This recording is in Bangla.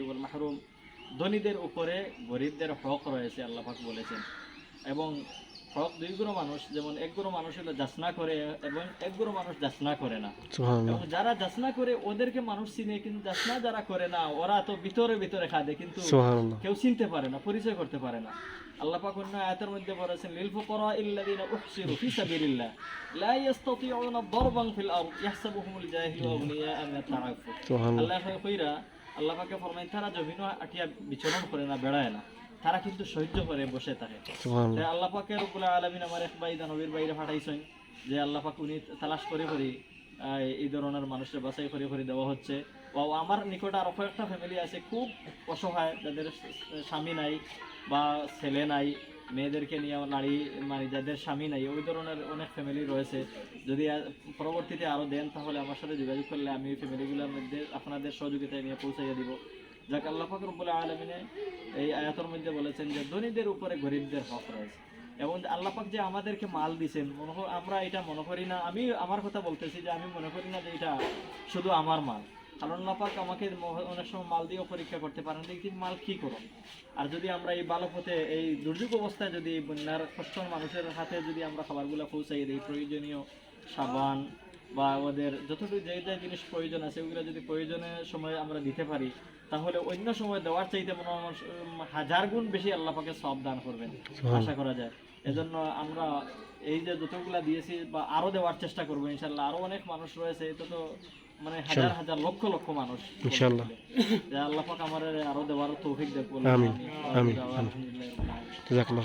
ওয়াল মাহরুম, ধনীদের উপরে গরিবদের হক রয়েছে আল্লাহ পাক বলেছেন। এবং হক দুই গুণো মানুষ, যেমন এক গুণো মানুষ হলো যাচনা করে এবং এক গুণো মানুষ যাচনা করে না। এবং যারা যাচনা করে ওদেরকে মানুষ চিনে, কিন্তু যাচনা যারা করে না ওরা তো ভিতরে ভিতরে খাদে, কিন্তু কেউ চিনতে পারে না, পরিচয় করতে পারে না। আল্লাহ পাক অন্য আয়াতের মধ্যে বলেছেন লিল ফুকারা ইল্লাযিনা উহসিরু ফি সাবিলিল্লাহ লা ইস্তাতিউনা দারবান ফিল আরদ ইয়াহসাবুহুমুল জাহিলু আগনিয়া মিনাত তাআফফুফ। আল্লাহ কইরা আল্লাহ পাকে ফরমায় তারা জমিনে আটিয়া বিচরণ করে না, বেড়ায় না, তারা কিন্তু সহ্য করে বসে থাকে। আল্লাহ পাকে রব্বুল আলামিন আমার এক ভাই নবীর বাইরে পাঠাইছেন যে আল্লাহ পাক উনি তালাশ করে করে এই ধরনের মানুষের বাছাই করে করে দেওয়া হচ্ছে। ও আমার নিকটে আরো কয়েকটা ফ্যামিলি আছে খুব অসহায়, যাদের স্বামী নাই বা ছেলে নাই, মেয়েদেরকে নিয়ে নারী মানে যাদের স্বামী নাই, ওই ধরনের অনেক ফ্যামিলি রয়েছে। যদি পরবর্তীতে আরও দেন তাহলে আমার সাথে যোগাযোগ করলে আমি ফ্যামিলিগুলোর মধ্যে আপনাদের সহযোগিতায় নিয়ে পৌঁছাইয়া দিব। যাক আল্লাহ পাক রব্বুল আলামিন এই আয়াতের মধ্যে বলেছেন যে ধনীদের উপরে গরিবদের হক রয়েছে। এবং আল্লাহ পাক যে আমাদেরকে মাল দিয়েছেন, আমরা এটা মনে করি না, আমি আমার কথা বলতেছি যে আমি মনে করি না যে এটা শুধু আমার মাল। কারণ আল্লাহ পাক আমাকে অনেক সময় মাল দিয়েও পরীক্ষা করতে পারেন যে এই মাল কী করো। আর যদি আমরা এই ভালো পথে এই দুর্যোগ অবস্থায় যদি বন্যার কষ্ট মানুষের হাতে যদি আমরা খাবারগুলো পৌঁছাই দিই, প্রয়োজনীয় সাবান বা ওদের যতটুকু যে যে জিনিস প্রয়োজন আছে ওগুলো যদি প্রয়োজনের সময় আমরা দিতে পারি, তাহলে অন্য সময় দেওয়ার চাইতে মনে হয় হাজার গুণ বেশি আল্লাহ পাকে সওয়াব দান করবেন আশা করা যায়। এজন্য আমরা এই যে যতগুলা দিয়েছি বা আরো দেওয়ার চেষ্টা করবো ইনশাল্লাহ। আরো অনেক মানুষ রয়েছে, এটা তো মানে হাজার হাজার লক্ষ লক্ষ মানুষ ইনশাআল্লাহ। আল্লাহ পাক আমাদের আরো দেওয়ার তৌফিক দেন। আমিন আমিন।